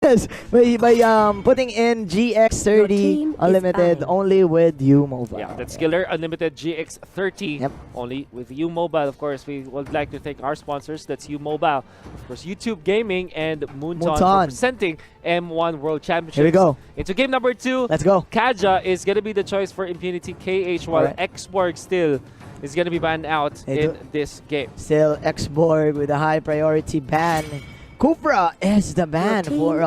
Yes, by putting in GX30 Unlimited only with Mlbb. Yeah, that's Killer Unlimited GX30 Yep. only with Mlbb. Of course, we would like to thank our sponsors. That's Mlbb, of course, YouTube Gaming, and Moonton for presenting M1 World Championships. Here we go. Into game number 2. Let's go. Kaja is going to be the choice for Impunity KH, while Xborg still is going to be banned out in this game. Still Xborg with a high priority ban. Kufra is the ban for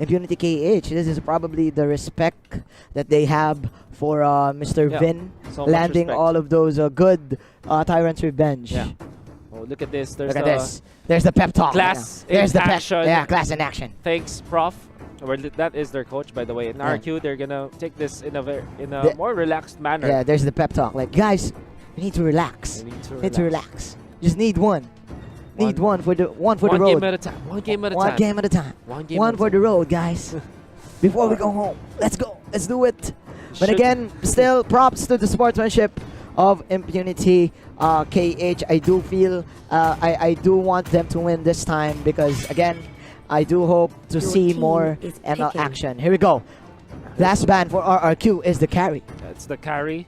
Impunity KH. This is probably the respect that they have for Mr. Vin, so landing all of those good Tyrant's Revenge. Yeah. Oh, look at this. There's look at this. There's the pep talk. Class There's in the action. Yeah, class in action. Thanks, Prof. Well, that is their coach, by the way. In RQ, they're gonna take this in a more relaxed manner. Yeah, there's the pep talk. Like, guys, we need to relax. Need to relax. Just need one. Need one for the road. One game at a time. One game at a time. One for the road, guys. Before we go home, let's go. Let's do it. But again, still props to the sportsmanship of Impunity KH. I do feel I do want them to win this time because again, I do hope to see more ML action. Here we go. Last ban for RRQ is the carry. That's the carry,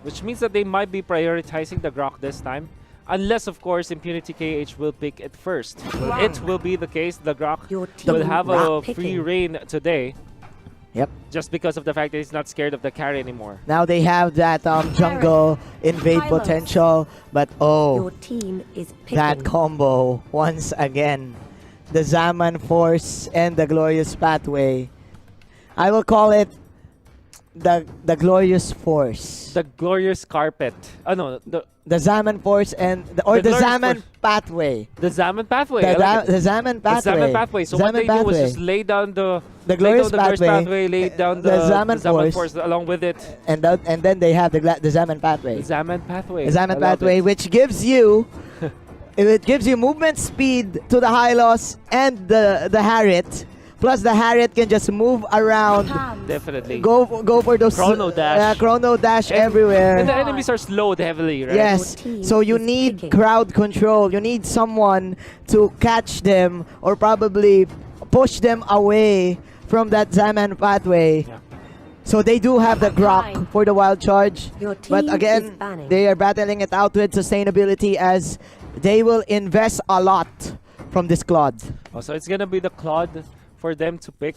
which means that they might be prioritizing the Grok this time. Unless, of course, Impunity KH will pick it first. It will be the case. The Grok will have a free reign today. Yep. Just because of the fact that he's not scared of the carry anymore. Now they have that jungle invade potential, but your team is that combo once again. The Zaman Force and the Glorious Pathway. I will call it the Glorious Force. The Glorious Carpet. Oh no, the Zaman Force and the Zaman Pathway. The Zaman Pathway. The Zaman Pathway. The Zaman Pathway. So Zaman what they do was just lay down the Glorious Pathway, lay down the Zaman Force along with it. And then they have the Zaman Pathway. The Zaman Pathway. The Zaman Pathway, which gives you it gives you movement speed to the Hylos and the Harriet. Plus the Harriet can just move around. Definitely. Go for those chrono dash. Chrono dash everywhere. And the enemies are slowed heavily, right? Yes. So you need crowd control. You need someone to catch them or probably push them away from that Zaman Pathway. Yeah. So they do have the Grok for the wild charge. But again, they are battling it out with sustainability as they will invest a lot from this Claude. Oh, so it's gonna be the Claude for them to pick.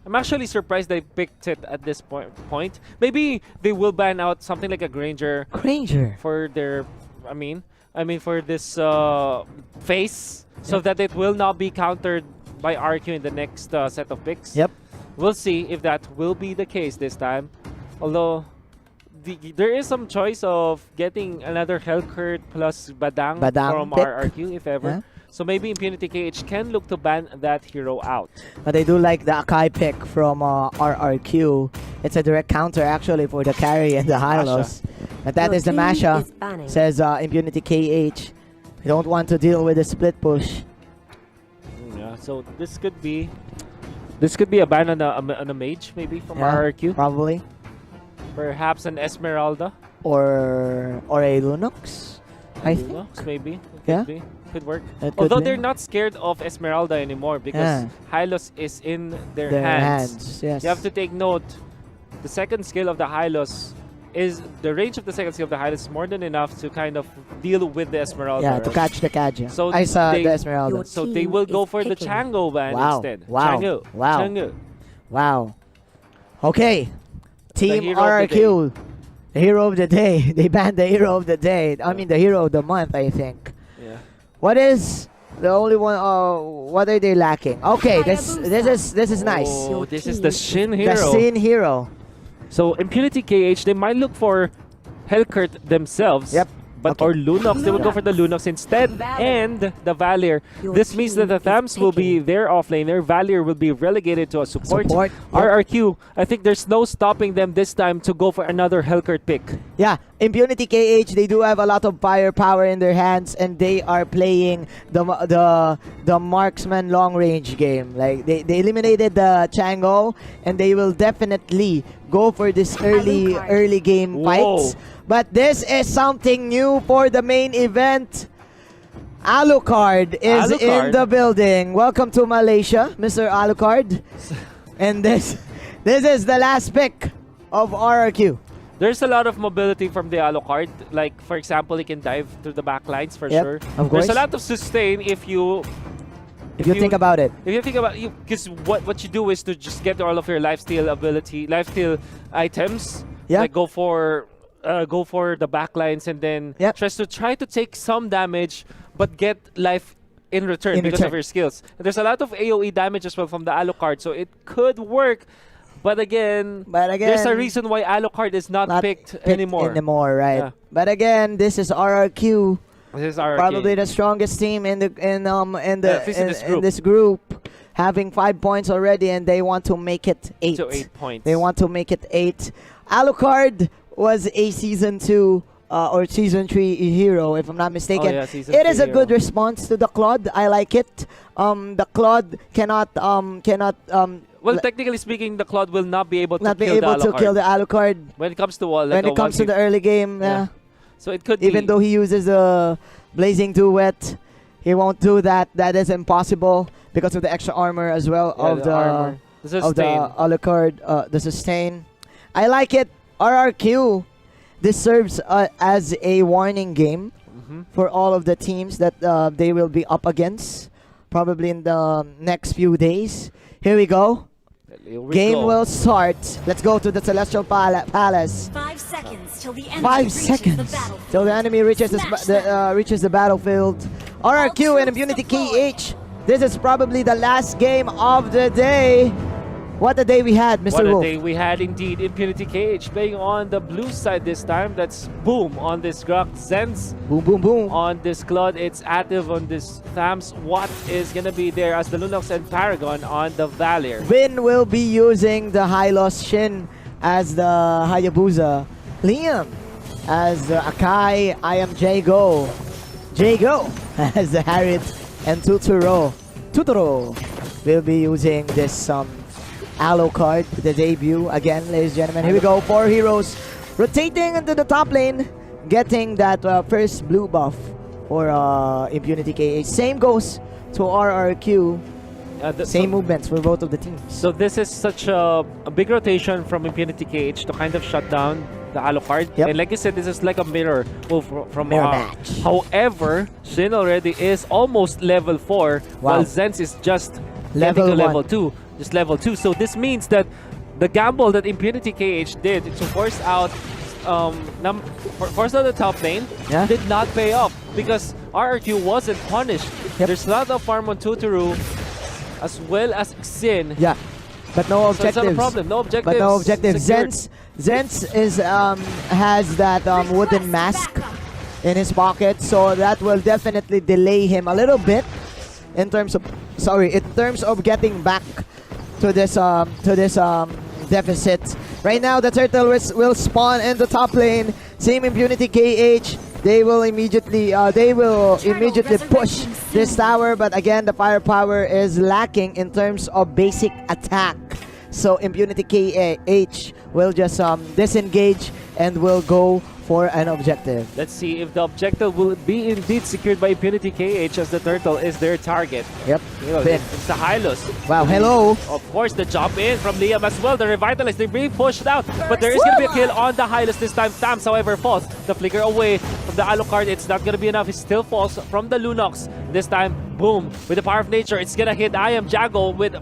I'm actually surprised they picked it at this point. Maybe they will ban out something like a Granger. For their, I mean for this phase, so that it will not be countered by RQ in the next set of picks. Yep. We'll see if that will be the case this time. Although there is some choice of getting another Hellcurt plus Badang from pick. RRQ if ever. Yeah. So maybe Impunity KH can look to ban that hero out. But I do like the Akai pick from RRQ. It's a direct counter actually for the carry and the Hylos. But that is the Masha, says Impunity KH. I don't want to deal with the split push. Yeah, so this could be a ban on a mage maybe from RRQ. Probably. Perhaps an Esmeralda. Or a Lunox, I think. Lunox maybe. Yeah. Could work. Although they're not scared of Esmeralda anymore because Hylos is in their hands. Yes. You have to take note, the second skill of the Hylos is, the range of the second skill of the Hylos is more than enough to kind of deal with the Esmeralda. Yeah, to catch the Kaja. So I saw the Esmeralda. So they will go for the Chango ban instead. Wow. Chango. Wow. Chango. Wow. Okay. Team RRQ. The hero of the day. They banned the hero of the day. I mean the hero of the month, I think. Yeah. What is the only one? What are they lacking? Okay, this is nice. Oh, this is the Shin hero. The Shin hero. So Impunity KH, they might look for Hellcurt themselves. Yep. But or Lunox, they will go for the Lunox instead, and the Valier. This means that the Thams will be their offlaner. Valier will be relegated to a support. RRQ, I think there's no stopping them this time to go for another Hellcurt pick. Yeah, Impunity KH, they do have a lot of firepower in their hands, and they are playing the marksman long range game. Like they eliminated the Chango, and they will definitely go for this early game fights. But this is something new for the main event. Alucard is in Alucard. the building. Welcome to Malaysia, Mr. Alucard. And this is the last pick of RRQ. There's a lot of mobility from the Alucard. Like, for example, he can dive through the back lines for sure. Of course. There's a lot of sustain if you think about it. If you think about it, because what you do is to just get all of your lifesteal items. Yeah. Like go for the backlines and then try to take some damage, but get life in return because of your skills. And there's a lot of AOE damage as well from the Alucard, so it could work. But again, there's a reason why Alucard is not picked anymore. Right? Yeah. But again, this is RRQ. This is RRQ. Probably the strongest team in this group, having 5 points already, and they want to make it 8. So 8 points. They want to make it 8. Alucard was a season 2 or season 3 hero, if I'm not mistaken. Oh, yeah, it is a good response to the Claude. I like it. The Claude cannot. Well, technically speaking, the Claude will not be able to kill the Alucard when it comes to when it comes to the early game. Yeah. So it could even though he uses a blazing duet, he won't do that. That is impossible because of the extra armor as well of the Alucard, the sustain. I like it. RRQ. This serves as a warning game for all of the teams that they will be up against probably in the next few days. Here we go. Game will start. Let's go to the Celestial Palace. 5 seconds till the enemy 5 seconds till the enemy reaches the battlefield. RRQ and Impunity KH. This is probably the last game of the day. What a day we had, Mr. Wolf. What a day we had indeed. Impunity KH playing on the blue side this time. That's Boom on this Grok. Zenz. Boom, boom, boom. On this Claude. It's Active on this Thams. What is going to be there as the Lunox and Paragon on the Valier. Vin will be using the Hylos. Shin as the Hayabusa. Liam as the Akai. I am Jago. Jago as the Harriet. And Tuturo will be using this Alucard, the debut again, ladies and gentlemen. Here we go, 4 heroes rotating into the top lane, getting that first blue buff for Impunity KH. Same goes to RRQ. Same movements for both of the teams. So this is such a big rotation from Impunity KH to kind of shut down the Alucard. And like I said, this is like a mirror move from match. However, Shin already is almost level 4, while Zenz is just level 2. Just level 2. So this means that the gamble that Impunity KH did to force out the top lane did not pay off because RRQ wasn't punished. There's a lot of farm on Tuturu as well as Xin. Yeah, but no objectives. So it's not a problem. No objectives. But no objectives. Zenz is has that wooden mask in his pocket, so that will definitely delay him a little bit in terms of getting back to this deficit. Right now, the turtle will spawn in the top lane. Same Impunity KH. They will immediately push this tower, but again, the firepower is lacking in terms of basic attack. So Impunity KH will just disengage and will go for an objective. Let's see if the objective will be indeed secured by Impunity KH as the turtle is their target. Yep. It's the Hylos. Wow, hello. Of course, the jump in from Liam as well. The Revitalize, they're being pushed out. But there is going to be a kill on the Hylos this time. Thams, however, falls. The flicker away from the Alucard. It's not going to be enough. He still falls from the Lunox. This time, Boom. With the power of nature, it's going to hit I Am Jago with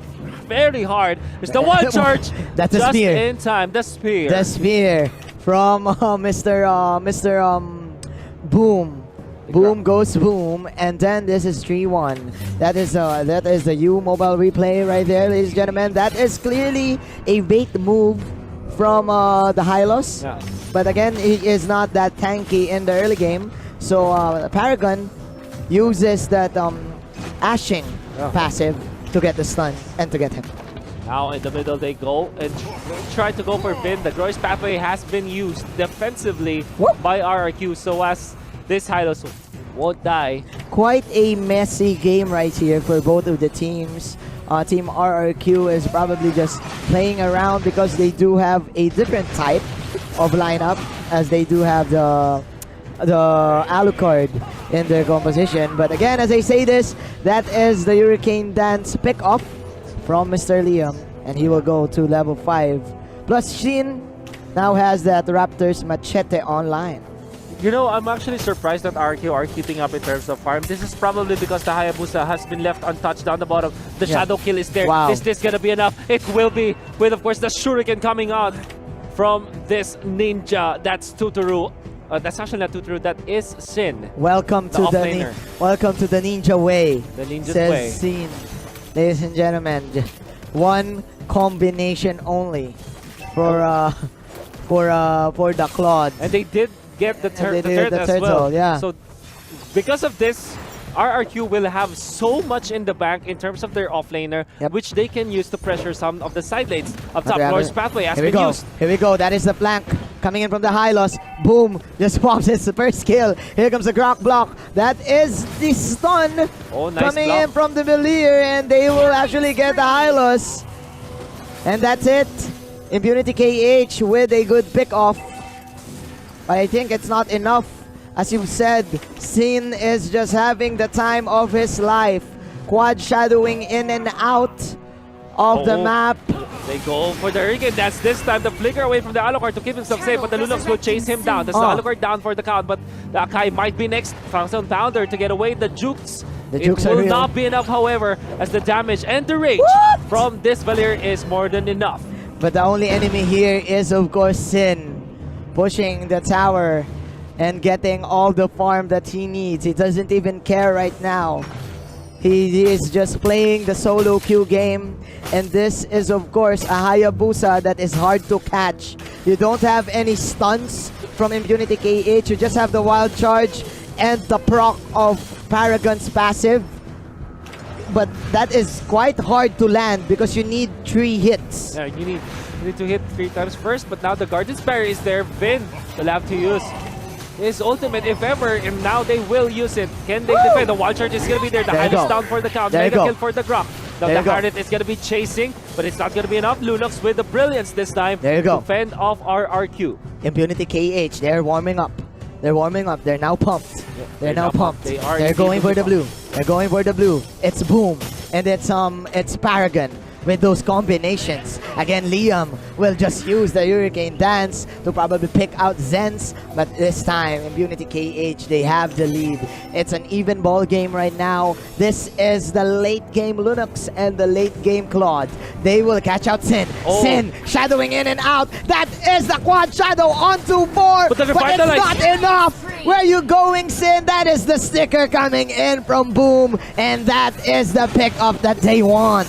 very hard. There's the one charge. That's a spear. Just in time. The spear. The spear from Mr. Boom. Boom goes Boom, and then this is 3-1. That is the U mobile replay right there, ladies and gentlemen. That is clearly a bait move from the Hylos. Yeah. But again, he is not that tanky in the early game. So Paragon uses that ashing passive to get the stun and to get him. Now in the middle they go and try to go for Vin. The Groy's pathway has been used defensively by RRQ so as this Hylos won't die. Quite a messy game right here for both of the teams. Team RRQ is probably just playing around because they do have a different type of lineup, as they do have the Alucard in their composition. But again, as I say this, that is the Hurricane Dance pick off from Mr. Liam, and he will go to level 5. Plus Shin now has that Raptors Machete online. You know, I'm actually surprised that RQ are keeping up in terms of farm. This is probably because the Hayabusa has been left untouched down the bottom. The Shadow Kill is there. Wow. Is this gonna be enough? It will be, with of course the Shuriken coming out from this Ninja. That's Tutoru. That's actually not Tutoru, that is Sin. Welcome to welcome to the Ninja way. The Ninja's says way. Sin. Ladies and gentlemen, one combination only for the Claude. And they did get the they did turret the as turtle, well. yeah. So because of this, RRQ will have so much in the bank in terms of their offlaner, which they can use to pressure some of the side lanes. Up top, Glorious Pathway has been used. Here we go. That is the flank coming in from the Hylos. Boom. Just pops his first kill. Here comes the Grok block. That is the stun coming in from the Velier, and they will actually get the Hylos. And that's it. Impunity KH with a good pick off. But I think it's not enough. As you've said, Sin is just having the time of his life. Quad shadowing in and out of the map. They go for the Hurricane Dance this time. The flicker away from the Alucard to keep himself safe, but the Lunox will chase him down. That's the Alucard down for the count, but the Akai might be next. Found Pounder to get away. The Jukes. It will not be enough, however, as the damage and the rage from this Valier is more than enough. But the only enemy here is, of course, Sin. Pushing the tower and getting all the farm that he needs. He doesn't even care right now. He is just playing the solo queue game. And this is, of course, a Hayabusa that is hard to catch. You don't have any stunts from Impunity KH. You just have the wild charge and the proc of Paragon's passive. But that is quite hard to land because you need 3 hits. Yeah, you need to hit 3 times first, but now the Guardian's Barrier is there. Vin will have to use his ultimate if ever, and now they will use it. Can they defend? The wild charge is going to be there. The Hylos down for the count. Mega kill for the Grok. Now the Hardet is going to be chasing, but it's not going to be enough. Lunox with the Brilliance this time to fend off RRQ. Impunity KH, they're warming up. They're warming up. They're now pumped. They're now pumped. They're going for the blue. They're going for the blue. It's Boom, and it's Paragon. With those combinations. Again, Liam will just use the Hurricane Dance to probably pick out Zens, but this time, Impunity KH, they have the lead. It's an even ball game right now. This is the late game Lunox and the late game Claude. They will catch out Sin. Sin shadowing in and out. That is the quad shadow onto 4, but it's not enough. Where are you going, Sin? That is the sticker coming in from Boom, and that is the pick-up that they want.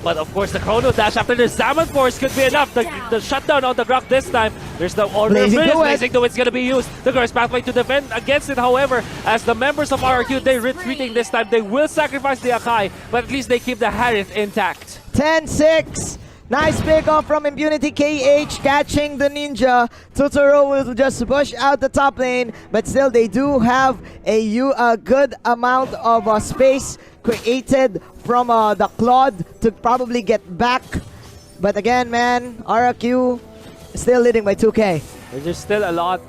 But of course, the Chrono Dash after the Salmon Force could be enough. The shutdown on the Grok this time. There's the Blazing Duet is going to be used. The Glorious Pathway to defend against it, however, as the members of RRQ, they're retreating this time. They will sacrifice the Akai, but at least they keep the Harith intact. 10-6. Nice pick off from Impunity KH, catching the Ninja. Totoro will just push out the top lane, but still they do have a good amount of space created from the Claude to probably get back. But again, man, RRQ still leading by 2K. There's still a lot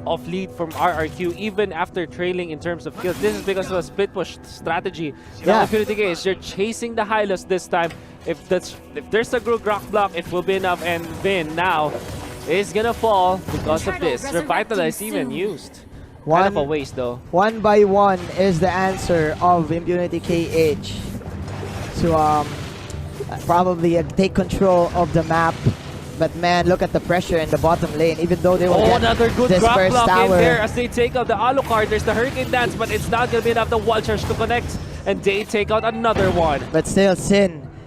of lead from RRQ even after trailing in terms of kills. This is because of a split push strategy. Now Impunity KH, they're chasing the Hylos this time. If there's a Grok block, it will be enough, and Vin now is gonna fall because of this. Revitalize even used. Kind of a waste though. 1 by 1 is the answer of Impunity KH to probably take control of the map. But man, look at the pressure in the bottom lane. Even though they will get another good this Grok first block tower in there as they take out the Alucard. There's the Hurricane Dance, but it's not gonna be enough. The wall charge to connect, and they take out another one. But still,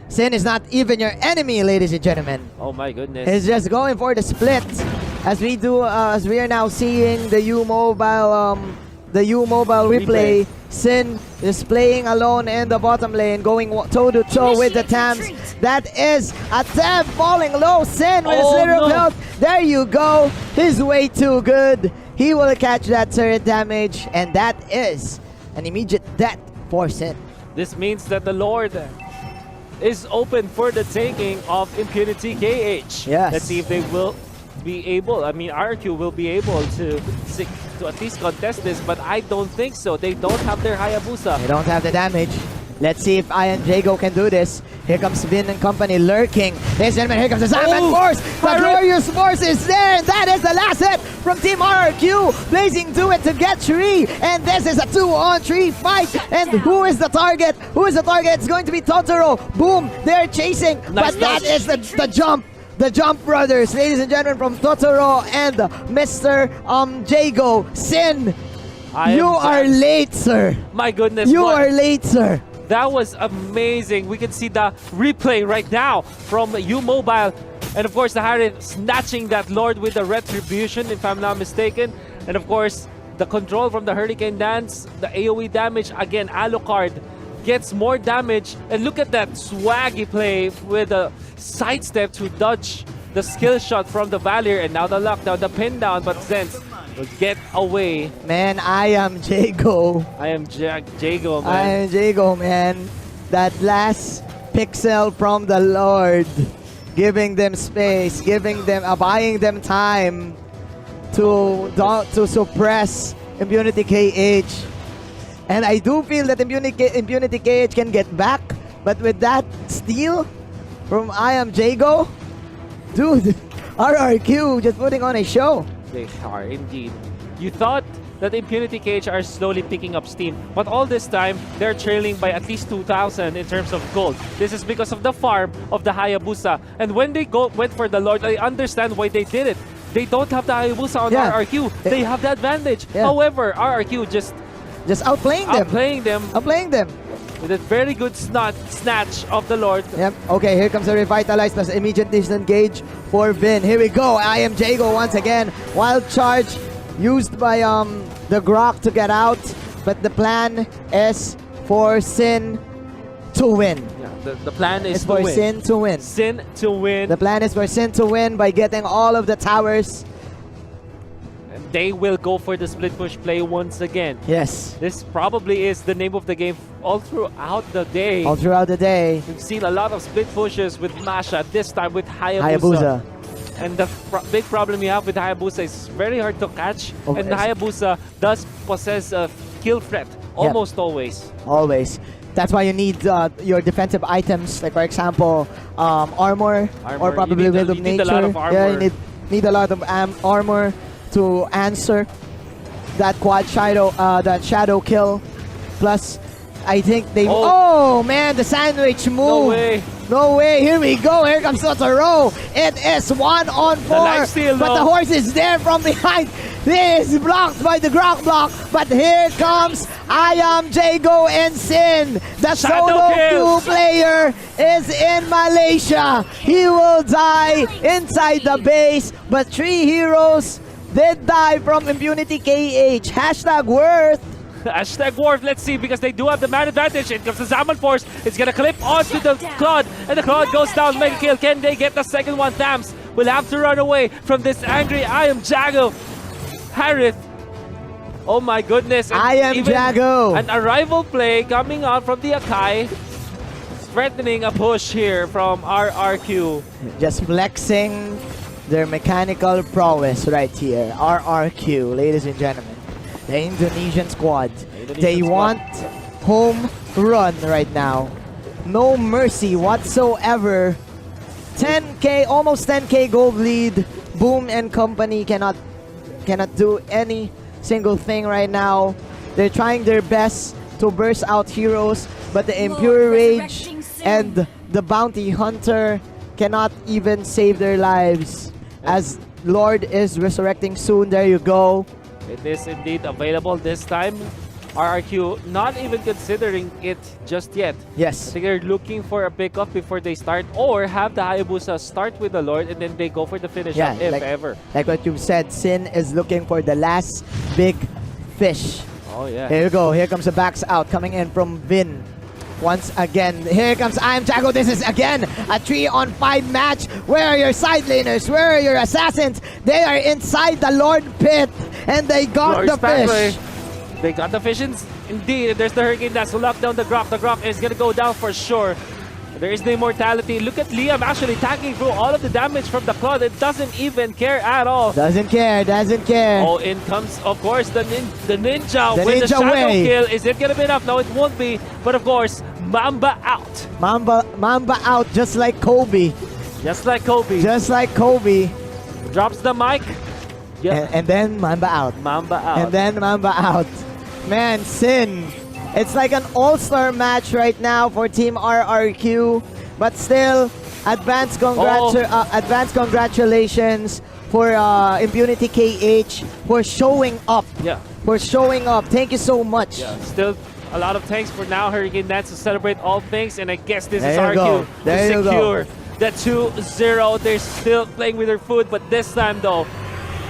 Sin is not even your enemy, ladies and gentlemen. Oh my goodness. He's just going for the split. As we are now seeing the U Mobile replay. Sin is playing alone in the bottom lane, going toe to toe with the Tams. That is a Tam falling low. Sin with his little health. There you go. He's way too good. He will catch that turret damage, and that is an immediate death for Sin. This means that the Lord is open for the taking of Impunity KH. Yes. Let's see if they will be able, RQ will be able to to at least contest this, but I don't think so. They don't have their Hayabusa. They don't have the damage. Let's see if I and Jago can do this. Here comes Vin and company lurking. Ladies and gentlemen, here comes the Salmon Force. The Glorious Force is there. And that is the last hit from Team RRQ. Blazing to it to get 3. And this is a 2-on-3 fight. And who is the target? Who is the target? It's going to be Totoro. Boom. They're chasing. Nice but that is the jump. The Jump Brothers, ladies and gentlemen, from Totoro and Mr. Jago. Sin, you are late, sir. My goodness. You are late, sir. That was amazing. We can see the replay right now from Mlbb. And of course, the Harith snatching that Lord with the Retribution, if I'm not mistaken. And of course, the control from the Hurricane Dance, the AoE damage. Again, Alucard gets more damage. And look at that swaggy play with a sidestep to dodge the skill shot from the Valier. And now the lockdown, the pin down, but Zenz will get away. Man, I am Jago. I am Jago, man. I am Jago, man. That last pixel from the Lord, giving them space, giving them, buying them time to suppress Impunity KH. And I do feel that Impunity KH can get back, but with that steal from I am Jago, dude, RRQ just putting on a show. They are indeed. You thought that Impunity KH are slowly picking up steam, but all this time they're trailing by at least 2,000 in terms of gold. This is because of the farm of the Hayabusa. And when they went for the Lord, I understand why they did it. They don't have the Hayabusa on RRQ. They have the advantage. However, RRQ just outplaying them. Outplaying them. With a very good snatch of the Lord. Yep. Okay, here comes the Revitalize plus immediate disengage for Vin. Here we go. I am Jago once again. Wild charge used by the Grok to get out, but the plan is for Sin to win. Yeah, the plan is for Sin to win. Sin to win. The plan is for Sin to win by getting all of the towers. They will go for the split push play once again. Yes. This probably is the name of the game all throughout the day. All throughout the day. We've seen a lot of split pushes with Masha, this time with Hayabusa. And the big problem you have with Hayabusa is very hard to catch. And the Hayabusa does possess a kill threat almost always. Always. That's why you need your defensive items, like for example, armor or probably Will of Nature. You need a lot of armor. Yeah, you need a lot of armor to answer that that shadow kill. Plus, I think they. Oh man, the sandwich move. No way. No way. Here we go. Here comes Totoro. It is 1-on-4. But the horse is there from behind. This is blocked by the Grok block. But here comes I am Jago and Sin. The solo 2 player is in Malaysia. He will die inside the base. But 3 heroes did die from Impunity KH. Hashtag worth. Hashtag Worf, let's see, because they do have the man advantage. It comes the Zaman Force. It's gonna clip onto the Claude, and the Claude goes down. Mega kill. Can they get the second one? Thams will have to run away from this angry I am Jago. Harith. Oh my goodness. I am Jago. An arrival play coming out from the Akai. Threatening a push here from RRQ. Just flexing their mechanical prowess right here. RRQ, ladies and gentlemen. The Indonesian squad. They want home run right now. No mercy whatsoever. 10k, almost 10k gold lead. Boom and company cannot do any single thing right now. They're trying their best to burst out heroes, but the Impure Rage and the Bounty Hunter cannot even save their lives. As Lord is resurrecting soon. There you go. It is indeed available this time. RRQ not even considering it just yet. Yes. They're looking for a pickup before they start, or have the Hayabusa start with the Lord and then they go for the finish up, if ever. Like what you said, Sin is looking for the last big fish. Oh yeah. Here you go. Here comes the backs out coming in from Vin. Once again, here comes I am Jago. This is again a 3-on-5 match. Where are your side laners? Where are your assassins? They are inside the Lord pit, and they got the fish. They got the fish indeed. There's the Hurricane Dance to lock down the Grok. The Grok is gonna go down for sure. There is the immortality. Look at Liam actually tagging through all of the damage from the Claude. It doesn't even care at all. Doesn't care. Oh, in comes, of course, the ninja The with the ninja shadow way. kill. Is it going to be enough? No, it won't be. But of course, Mamba out. Mamba out just like Kobe. Just like Kobe. Just like Kobe. Drops the mic. Yeah. And then Mamba out. Mamba out. And then Mamba out. Man, Sin. It's like an all-star match right now for Team RRQ. But still, advanced congratulations for Impunity KH for showing up. Yeah. For showing up. Thank you so much. Yeah. Still a lot of thanks for now. Hurricane Dance to celebrate all things. And I guess this is There you go. RQ There to you secure the 2-0. They're still playing with their food. But this time, though,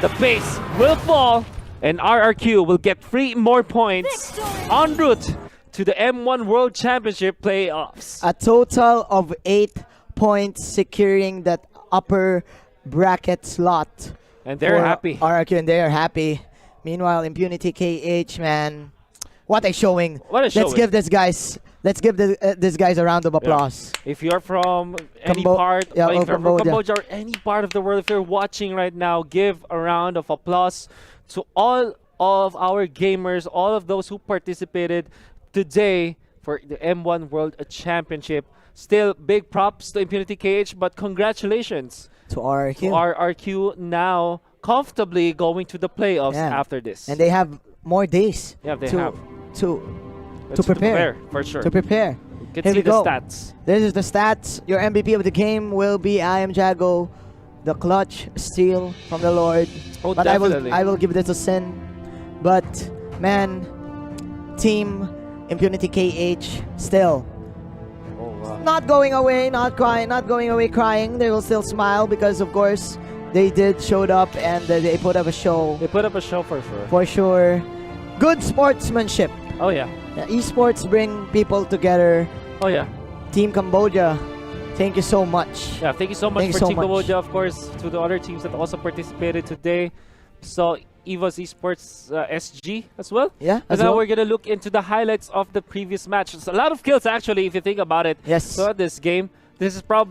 the base will fall. And RRQ will get 3 more points en route to the M1 World Championship playoffs. A total of 8 points securing that upper bracket slot. And they're for happy. RRQ, and they are happy. Meanwhile, Impunity KH, man, what a showing. What a showing. Let's give these guys a round of applause. If you're from any part, yeah, like if you're from Cambodia. Cambodia or any part of the world, if you're watching right now, give a round of applause to all of our gamers, all of those who participated today for the M1 World Championship. Still, big props to Impunity KH, but congratulations To RRQ. to RRQ now comfortably going to the playoffs after this. And they have more days Yeah, they to, have. to Let's prepare. for sure. To prepare. You can Here see we the go. stats. This is the stats. Your MVP of the game will be I Am Jago, the clutch steal from the Lord. Oh, But definitely. I will give this a Sin. But man, Team Impunity KH still Oh, wow. not going away, not crying, not going away crying. They will still smile because of course they did showed up and they put up a show They put up a show for sure. for sure. Good sportsmanship. Oh, yeah. Esports bring people together. Oh, yeah. Team Cambodia, thank you so much. Yeah, thank you so much Thank you for so Team much. Cambodia, of course, to the other teams that also participated today. So, Eva's Esports SG as well. Yeah, And as now well. we're going to look into the highlights of the previous match. It's a lot of kills, actually, if you think about it. Yes. So, this game, this is probably